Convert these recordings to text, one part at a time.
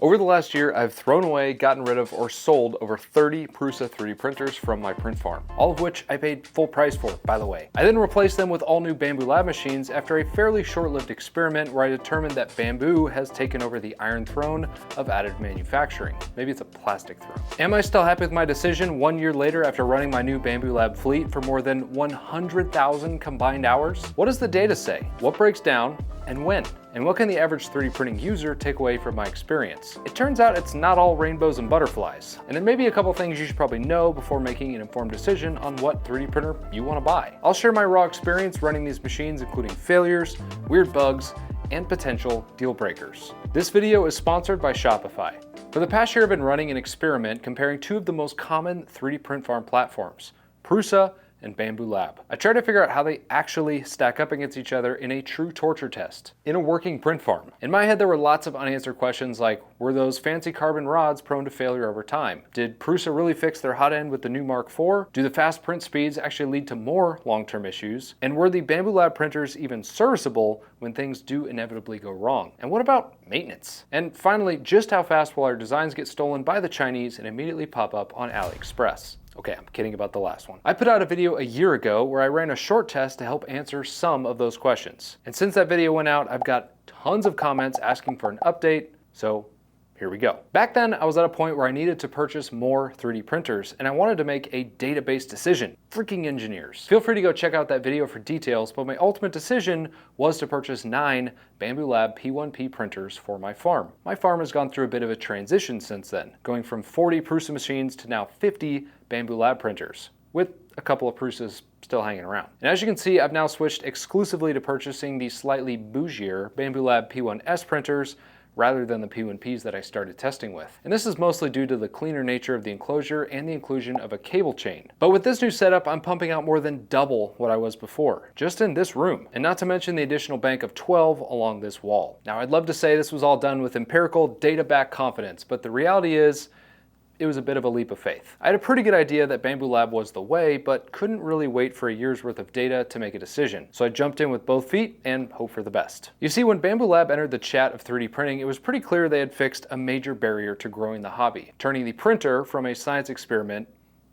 Over the last year, I've thrown away, gotten rid of, or sold over 30 Prusa 3D printers from my print farm, all of which I paid full price for, by the way. I then replaced them with all new Bambulab machines after a fairly short-lived experiment where I determined that bamboo has taken over the iron throne of additive manufacturing. Maybe it's a plastic throne. Am I still happy with my decision 1 year later after running my new Bambulab fleet for more than 100,000 combined hours? What does the data say? What breaks down and when? And what can the average 3D printing user take away from my experience? It turns out it's not all rainbows and butterflies, and there may be a couple things you should probably know before making an informed decision on what 3D printer you want to buy. I'll share my raw experience running these machines, including failures, weird bugs, and potential deal breakers. This video is sponsored by Shopify. For the past year, I've been running an experiment comparing two of the most common 3D print farm platforms, Prusa and Bambulab. I tried to figure out how they actually stack up against each other in a true torture test, in a working print farm. In my head, there were lots of unanswered questions like, were those fancy carbon rods prone to failure over time? Did Prusa really fix their hot end with the new Mark IV? Do the fast print speeds actually lead to more long-term issues? And were the Bambulab printers even serviceable when things do inevitably go wrong? And what about maintenance? And finally, just how fast will our designs get stolen by the Chinese and immediately pop up on AliExpress? Okay, I'm kidding about the last one. I put out a video a year ago where I ran a short test to help answer some of those questions. And since that video went out, I've got tons of comments asking for an update, so here we go. Back then, I was at a point where I needed to purchase more 3D printers, and I wanted to make a data-based decision. Freaking engineers. Feel free to go check out that video for details, but my ultimate decision was to purchase 9 Bambulab P1P printers for my farm. My farm has gone through a bit of a transition since then, going from 40 Prusa machines to now 50 Bambulab printers, with a couple of Prusas still hanging around. And as you can see, I've now switched exclusively to purchasing the slightly bougier Bambulab P1S printers rather than the P1Ps that I started testing with. And this is mostly due to the cleaner nature of the enclosure and the inclusion of a cable chain. But with this new setup, I'm pumping out more than double what I was before, just in this room. And not to mention the additional bank of 12 along this wall. Now, I'd love to say this was all done with empirical, data-backed confidence, but the reality is, it was a bit of a leap of faith. I had a pretty good idea that Bambulab was the way, but couldn't really wait for a year's worth of data to make a decision. So I jumped in with both feet and hoped for the best. You see, when Bambulab entered the chat of 3D printing, it was pretty clear they had fixed a major barrier to growing the hobby, turning the printer from a science experiment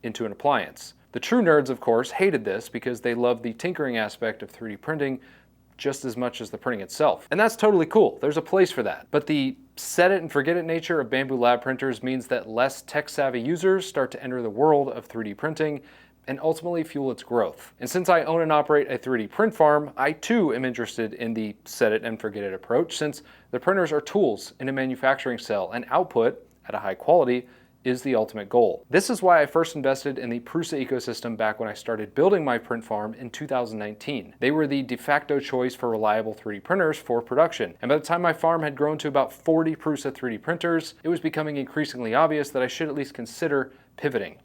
into an appliance. The true nerds, of course, hated this because they loved the tinkering aspect of 3D printing just as much as the printing itself. And that's totally cool. There's a place for that. But the set it and forget it nature of Bambulab printers means that less tech-savvy users start to enter the world of 3D printing and ultimately fuel its growth. And since I own and operate a 3D print farm, I too am interested in the set it and forget it approach, since the printers are tools in a manufacturing cell, and output at a high quality is the ultimate goal. This is why I first invested in the Prusa ecosystem back when I started building my print farm in 2019. They were the de facto choice for reliable 3D printers for production. And by the time my farm had grown to about 40 Prusa 3D printers, it was becoming increasingly obvious that I should at least consider pivoting.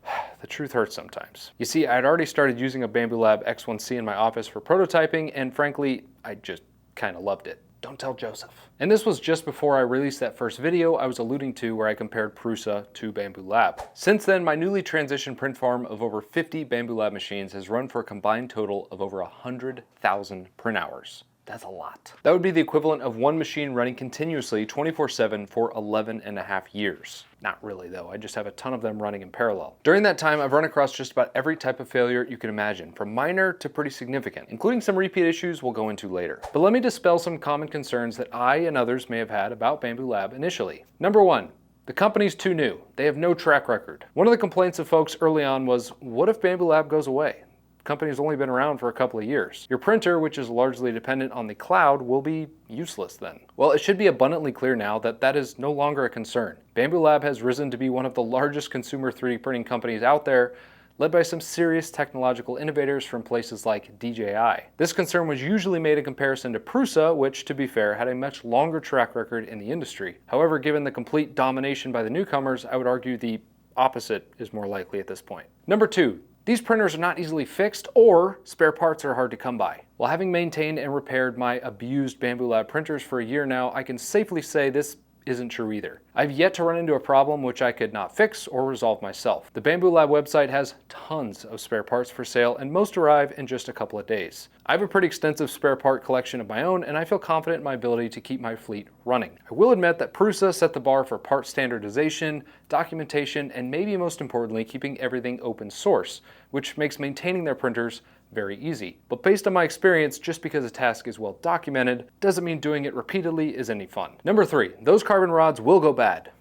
The truth hurts sometimes. You see, I had already started using a Bambulab X1C in my office for prototyping, and frankly, I just kind of loved it. Don't tell Joseph. And this was just before I released that first video I was alluding to where I compared Prusa to Bambulab. Since then, my newly transitioned print farm of over 50 Bambulab machines has run for a combined total of over 100,000 print hours. That's a lot. That would be the equivalent of one machine running continuously 24/7 for 11 and a half years. Not really though, I just have a ton of them running in parallel. During that time, I've run across just about every type of failure you can imagine, from minor to pretty significant, including some repeat issues we'll go into later. But let me dispel some common concerns that I and others may have had about Bambulab initially. Number one, the company's too new. They have no track record. One of the complaints of folks early on was, what if Bambulab goes away? Company's only been around for a couple of years. Your printer, which is largely dependent on the cloud, will be useless then. Well, it should be abundantly clear now that that is no longer a concern. Bambulab has risen to be one of the largest consumer 3D printing companies out there, led by some serious technological innovators from places like DJI. This concern was usually made in comparison to Prusa, which, to be fair, had a much longer track record in the industry. However, given the complete domination by the newcomers, I would argue the opposite is more likely at this point. Number two, these printers are not easily fixed, or spare parts are hard to come by. While having maintained and repaired my abused Bambulab printers for a year now, I can safely say this isn't true either. I've yet to run into a problem which I could not fix or resolve myself. The Bambulab website has tons of spare parts for sale, and most arrive in just a couple of days. I have a pretty extensive spare part collection of my own, and I feel confident in my ability to keep my fleet running. I will admit that Prusa set the bar for part standardization, documentation, and maybe most importantly, keeping everything open source, which makes maintaining their printers very easy. But based on my experience, just because a task is well documented doesn't mean doing it repeatedly is any fun. Number 3, those carbon rods will go bad.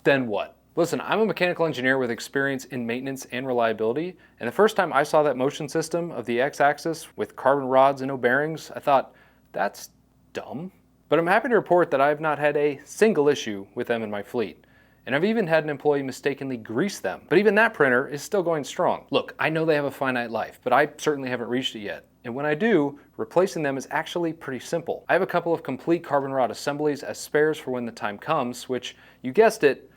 Then what? Listen, I'm a mechanical engineer with experience in maintenance and reliability, and the first time I saw that motion system of the X-axis with carbon rods and no bearings, I thought, that's dumb. But I'm happy to report that I have not had a single issue with them in my fleet. And I've even had an employee mistakenly grease them. But even that printer is still going strong. Look, I know they have a finite life, but I certainly haven't reached it yet. And when I do, replacing them is actually pretty simple. I have a couple of complete carbon rod assemblies as spares for when the time comes, which, you guessed it,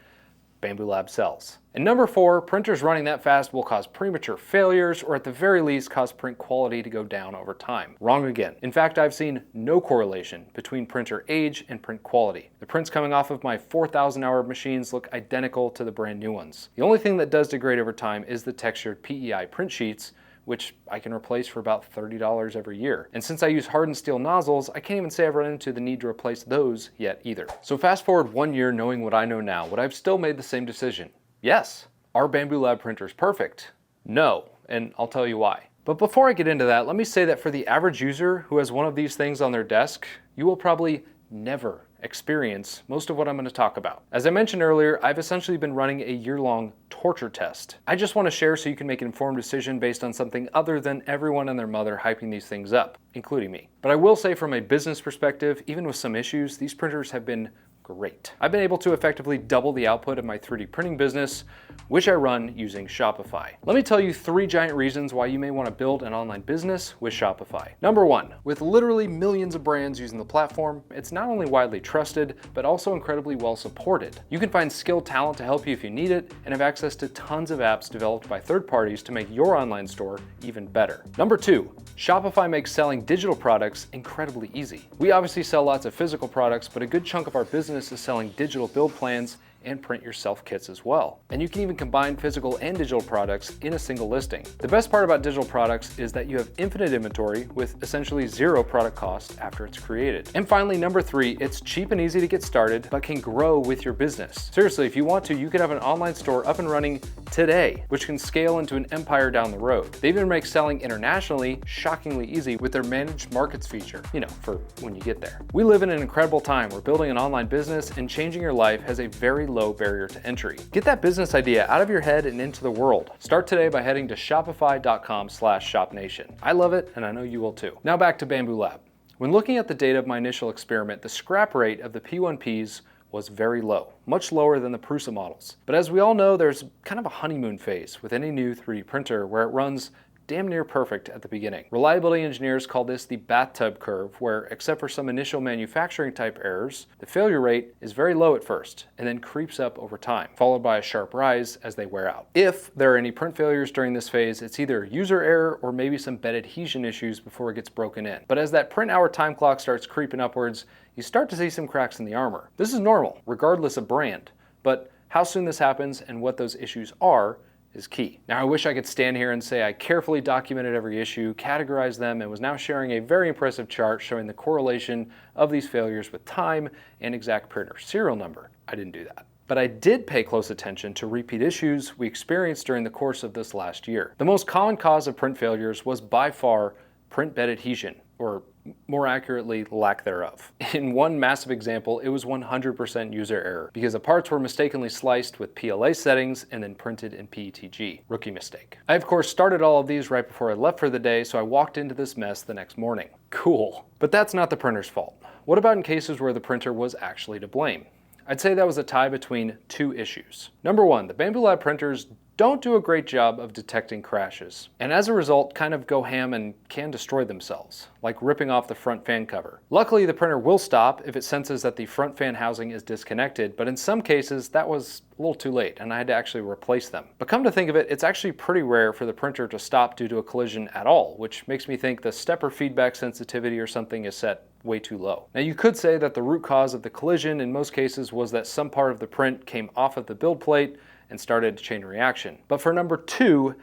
Bambulab sells. And number 4, printers running that fast will cause premature failures, or at the very least cause print quality to go down over time. Wrong again. In fact, I've seen no correlation between printer age and print quality. The prints coming off of my 4,000 hour machines look identical to the brand new ones. The only thing that does degrade over time is the textured PEI print sheets, which I can replace for about $30 every year. And since I use hardened steel nozzles, I can't even say I've run into the need to replace those yet either. So fast forward 1 year knowing what I know now, would I have still made the same decision? Yes. Are Bambulab printers perfect? No, and I'll tell you why. But before I get into that, let me say that for the average user who has one of these things on their desk, you will probably never experience most of what I'm going to talk about. As I mentioned earlier, I've essentially been running a year-long torture test. I just want to share so you can make an informed decision based on something other than everyone and their mother hyping these things up, including me. But I will say from a business perspective, even with some issues, these printers have been great. I've been able to effectively double the output of my 3D printing business, which I run using Shopify. Let me tell you 3 giant reasons why you may want to build an online business with Shopify. Number 1, with literally millions of brands using the platform, it's not only widely trusted, but also incredibly well supported. You can find skilled talent to help you if you need it, and have access to tons of apps developed by third parties to make your online store even better. Number 2, Shopify makes selling digital products incredibly easy. We obviously sell lots of physical products, but a good chunk of our business is selling digital build plans and print yourself kits as well. And you can even combine physical and digital products in a single listing. The best part about digital products is that you have infinite inventory with essentially 0 product cost after it's created. And finally, number 3, it's cheap and easy to get started, but can grow with your business. Seriously, if you want to, you could have an online store up and running today, which can scale into an empire down the road. They even make selling internationally shockingly easy with their managed markets feature, for when you get there. We live in an incredible time where building an online business and changing your life has a very low barrier to entry. Get that business idea out of your head and into the world. Start today by heading to shopify.com/shopnation. I love it, and I know you will too. Now back to Bambulab. When looking at the data of my initial experiment, the scrap rate of the P1Ps was very low, much lower than the Prusa models. But as we all know, there's kind of a honeymoon phase with any new 3D printer where it runs damn near perfect at the beginning. Reliability engineers call this the bathtub curve, where except for some initial manufacturing type errors, the failure rate is very low at first and then creeps up over time, followed by a sharp rise as they wear out. If there are any print failures during this phase, it's either user error or maybe some bed adhesion issues before it gets broken in. But as that print hour time clock starts creeping upwards, you start to see some cracks in the armor. This is normal, regardless of brand, but how soon this happens and what those issues are is key. Now, I wish I could stand here and say I carefully documented every issue, categorized them, and was now sharing a very impressive chart showing the correlation of these failures with time and exact printer serial number. I didn't do that. But I did pay close attention to repeat issues we experienced during the course of this last year. The most common cause of print failures was by far print bed adhesion, or more accurately, lack thereof. In one massive example, it was 100% user error because the parts were mistakenly sliced with PLA settings and then printed in PETG. Rookie mistake. I of course started all of these right before I left for the day, so I walked into this mess the next morning. Cool. But that's not the printer's fault. What about in cases where the printer was actually to blame? I'd say that was a tie between 2 issues. Number 1, the Bambulab printers don't do a great job of detecting crashes, and as a result kind of go ham and can destroy themselves, like ripping off the front fan cover. Luckily, the printer will stop if it senses that the front fan housing is disconnected, but in some cases that was a little too late and I had to actually replace them. But come to think of it, it's actually pretty rare for the printer to stop due to a collision at all, which makes me think the stepper feedback sensitivity or something is set way too low. Now you could say that the root cause of the collision in most cases was that some part of the print came off of the build plate and started a chain reaction. But for number 2,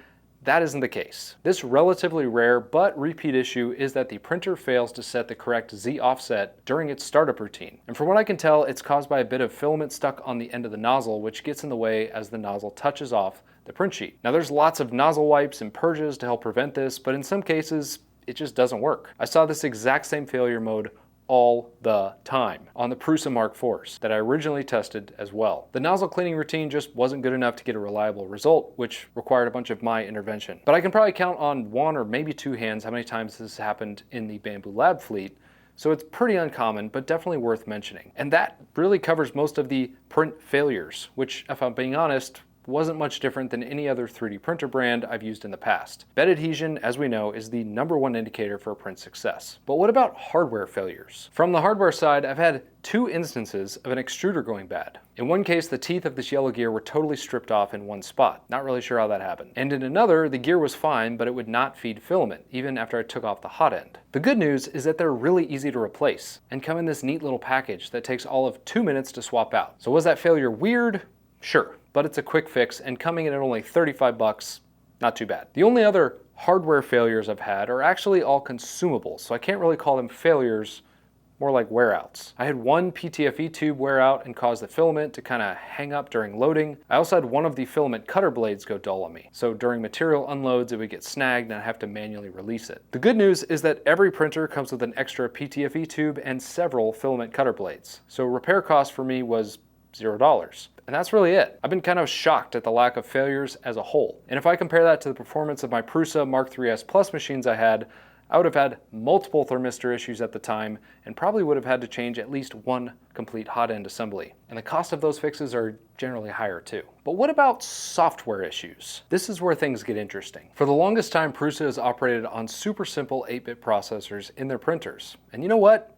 that isn't the case. This relatively rare but repeat issue is that the printer fails to set the correct Z offset during its startup routine. And from what I can tell, it's caused by a bit of filament stuck on the end of the nozzle, which gets in the way as the nozzle touches off the print sheet. Now there's lots of nozzle wipes and purges to help prevent this, but in some cases, it just doesn't work. I saw this exact same failure mode all the time on the Prusa Mark IVs that I originally tested as well. The nozzle cleaning routine just wasn't good enough to get a reliable result, which required a bunch of my intervention. But I can probably count on 1 or maybe 2 hands how many times this has happened in the Bambulab fleet, so it's pretty uncommon, but definitely worth mentioning. And that really covers most of the print failures, which, if I'm being honest, wasn't much different than any other 3D printer brand I've used in the past. Bed adhesion, as we know, is the #1 indicator for print success. But what about hardware failures? From the hardware side, I've had 2 instances of an extruder going bad. In one case, the teeth of this yellow gear were totally stripped off in one spot. Not really sure how that happened. And in another, the gear was fine, but it would not feed filament, even after I took off the hot end. The good news is that they're really easy to replace and come in this neat little package that takes all of 2 minutes to swap out. So was that failure weird? Sure. But it's a quick fix, and coming in at only 35 bucks, not too bad. The only other hardware failures I've had are actually all consumables, so I can't really call them failures, more like wear-outs. I had one PTFE tube wear out and cause the filament to kind of hang up during loading. I also had one of the filament cutter blades go dull on me, so during material unloads it would get snagged and I'd have to manually release it. The good news is that every printer comes with an extra PTFE tube and several filament cutter blades, so repair cost for me was $0. And that's really it. I've been kind of shocked at the lack of failures as a whole. And if I compare that to the performance of my Prusa Mark IIIs Plus machines I would have had multiple thermistor issues at the time and probably would have had to change at least 1 complete hot end assembly. And the cost of those fixes are generally higher too. But what about software issues? This is where things get interesting. For the longest time, Prusa has operated on super simple 8-bit processors in their printers. And you know what?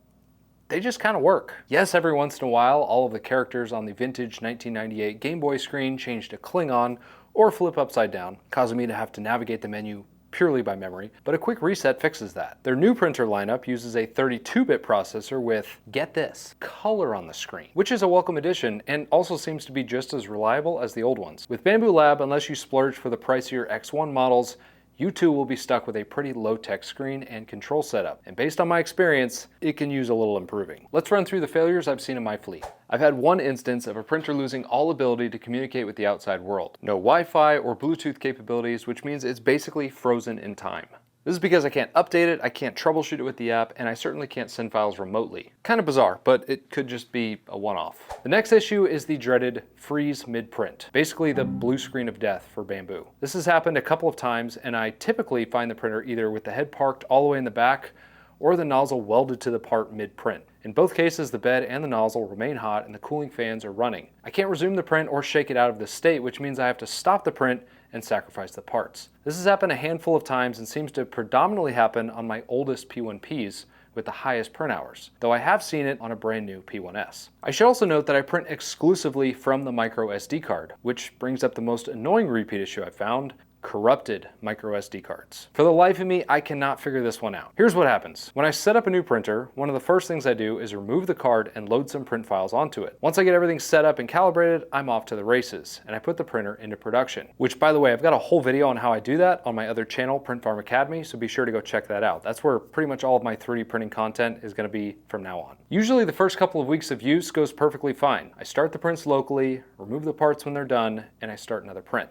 They just kind of work. Yes, every once in a while, all of the characters on the vintage 1998 Game Boy screen change to Klingon or flip upside down, causing me to have to navigate the menu purely by memory, but a quick reset fixes that. Their new printer lineup uses a 32-bit processor with, get this, color on the screen, which is a welcome addition and also seems to be just as reliable as the old ones. With Bambulab, unless you splurge for the pricier X1 models, you too will be stuck with a pretty low-tech screen and control setup. And based on my experience, it can use a little improving. Let's run through the failures I've seen in my fleet. I've had one instance of a printer losing all ability to communicate with the outside world. No Wi-Fi or Bluetooth capabilities, which means it's basically frozen in time. This is because I can't update it, I can't troubleshoot it with the app, and I certainly can't send files remotely. Kind of bizarre, but it could just be a one-off. The next issue is the dreaded freeze mid-print, basically the blue screen of death for Bamboo. This has happened a couple of times, and I typically find the printer either with the head parked all the way in the back or the nozzle welded to the part mid-print. In both cases, the bed and the nozzle remain hot and the cooling fans are running. I can't resume the print or shake it out of this state, which means I have to stop the print and sacrifice the parts. This has happened a handful of times and seems to predominantly happen on my oldest P1Ps with the highest print hours, though I have seen it on a brand new P1S. I should also note that I print exclusively from the micro SD card, which brings up the most annoying repeat issue I've found: corrupted micro SD cards. For the life of me, I cannot figure this one out. Here's what happens. When I set up a new printer, one of the first things I do is remove the card and load some print files onto it. Once I get everything set up and calibrated, I'm off to the races, and I put the printer into production. Which, by the way, I've got a whole video on how I do that on my other channel, Print Farm Academy, so be sure to go check that out. That's where pretty much all of my 3D printing content is going to be from now on. Usually the first couple of weeks of use goes perfectly fine. I start the prints locally, remove the parts when they're done, and I start another print.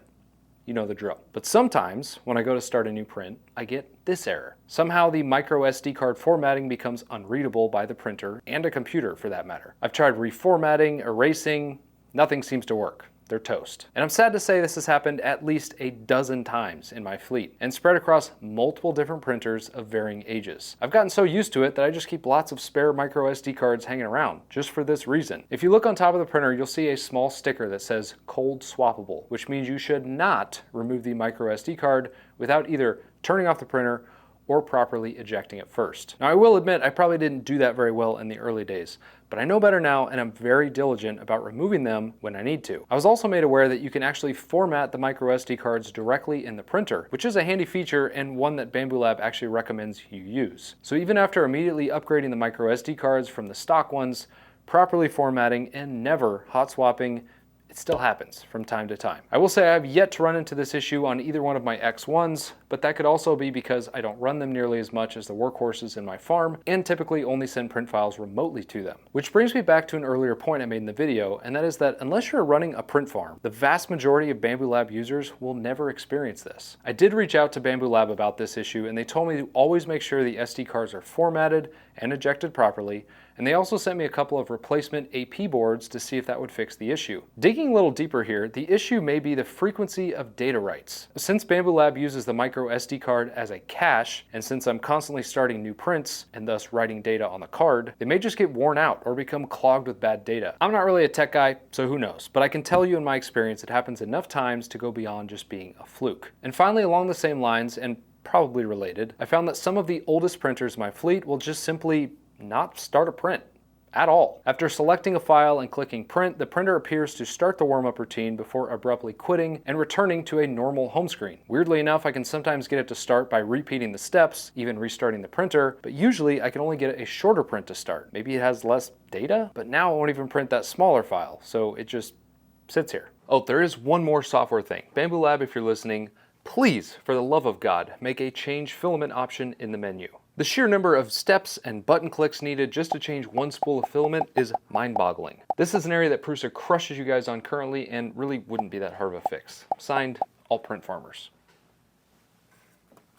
You know the drill. But sometimes, when I go to start a new print, I get this error. Somehow the micro SD card formatting becomes unreadable by the printer, and a computer for that matter. I've tried reformatting, erasing, nothing seems to work. They're toast. And I'm sad to say this has happened at least a dozen times in my fleet, and spread across multiple different printers of varying ages. I've gotten so used to it that I just keep lots of spare micro SD cards hanging around, just for this reason. If you look on top of the printer, you'll see a small sticker that says cold swappable, which means you should not remove the micro SD card without either turning off the printer or properly ejecting it first. Now I will admit I probably didn't do that very well in the early days, but I know better now and I'm very diligent about removing them when I need to. I was also made aware that you can actually format the micro SD cards directly in the printer, which is a handy feature and one that Bambulab actually recommends you use. So even after immediately upgrading the micro SD cards from the stock ones, properly formatting, and never hot swapping, it still happens from time to time. I will say I have yet to run into this issue on either one of my X1s, but that could also be because I don't run them nearly as much as the Workhorses in my farm and typically only send print files remotely to them. Which brings me back to an earlier point I made in the video, and that is that unless you're running a print farm, the vast majority of Bambulab users will never experience this. I did reach out to Bambulab about this issue and they told me to always make sure the SD cards are formatted and ejected properly, and they also sent me a couple of replacement AP boards to see if that would fix the issue. Digging a little deeper here, the issue may be the frequency of data writes. Since Bambulab uses the micro SD card as a cache, and since I'm constantly starting new prints and thus writing data on the card, they may just get worn out or become clogged with bad data. I'm not really a tech guy, so who knows, but I can tell you in my experience it happens enough times to go beyond just being a fluke. And finally, along the same lines, and probably related, I found that some of the oldest printers in my fleet will just simply not start a print at all. After selecting a file and clicking print, the printer appears to start the warm-up routine before abruptly quitting and returning to a normal home screen. Weirdly enough, I can sometimes get it to start by repeating the steps, even restarting the printer, but usually I can only get a shorter print to start. Maybe it has less data, but now it won't even print that smaller file, so it just sits here. Oh, there is one more software thing. Bambulab, if you're listening, please, for the love of God, make a change filament option in the menu. The sheer number of steps and button clicks needed just to change one spool of filament is mind-boggling. This is an area that Prusa crushes you guys on currently and really wouldn't be that hard of a fix. Signed, all print farmers.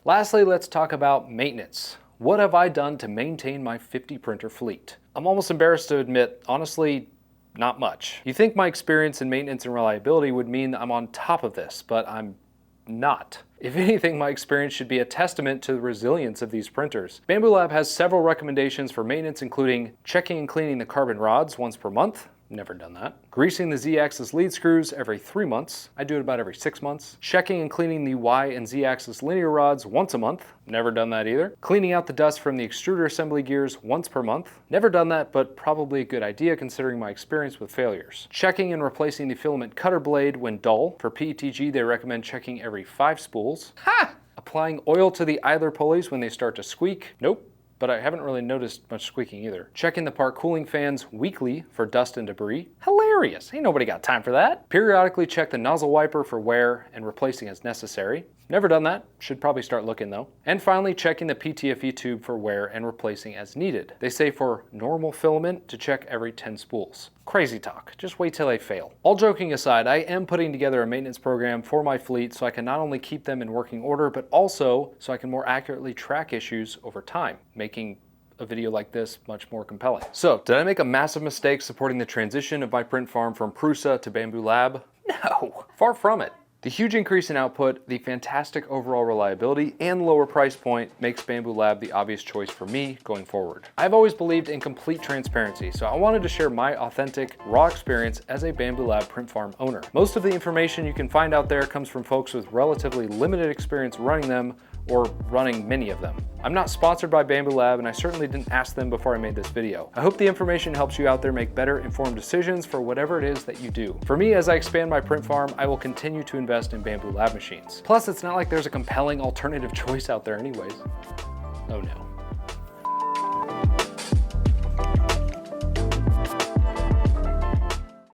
Lastly, let's talk about maintenance. What have I done to maintain my 50 printer fleet? I'm almost embarrassed to admit, honestly, not much. You think my experience in maintenance and reliability would mean I'm on top of this, but I'm not. If anything, my experience should be a testament to the resilience of these printers. Bambulab has several recommendations for maintenance, including checking and cleaning the carbon rods once per month. Never done that. Greasing the Z-axis lead screws every 3 months. I do it about every 6 months. Checking and cleaning the Y and Z-axis linear rods once a month. Never done that either. Cleaning out the dust from the extruder assembly gears once per month. Never done that, but probably a good idea considering my experience with failures. Checking and replacing the filament cutter blade when dull. For PETG, they recommend checking every 5 spools. Ha! Applying oil to the idler pulleys when they start to squeak. Nope. But I haven't really noticed much squeaking either. Checking the part cooling fans weekly for dust and debris. Hilarious, ain't nobody got time for that. Periodically check the nozzle wiper for wear and replacing as necessary. Never done that, should probably start looking though. And finally, checking the PTFE tube for wear and replacing as needed. They say for normal filament to check every 10 spools. Crazy talk, just wait till they fail. All joking aside, I am putting together a maintenance program for my fleet so I can not only keep them in working order, but also so I can more accurately track issues over time, making a video like this much more compelling. So, did I make a massive mistake supporting the transition of my print farm from Prusa to Bambulab? No, far from it. The huge increase in output, the fantastic overall reliability, and lower price point makes Bambulab the obvious choice for me going forward. I've always believed in complete transparency, so I wanted to share my authentic, raw experience as a Bambulab print farm owner. Most of the information you can find out there comes from folks with relatively limited experience running them, or running many of them. I'm not sponsored by Bambulab, and I certainly didn't ask them before I made this video. I hope the information helps you out there make better informed decisions for whatever it is that you do. For me, as I expand my print farm, I will continue to invest in Bambulab machines. Plus, it's not like there's a compelling alternative choice out there anyways. Oh no.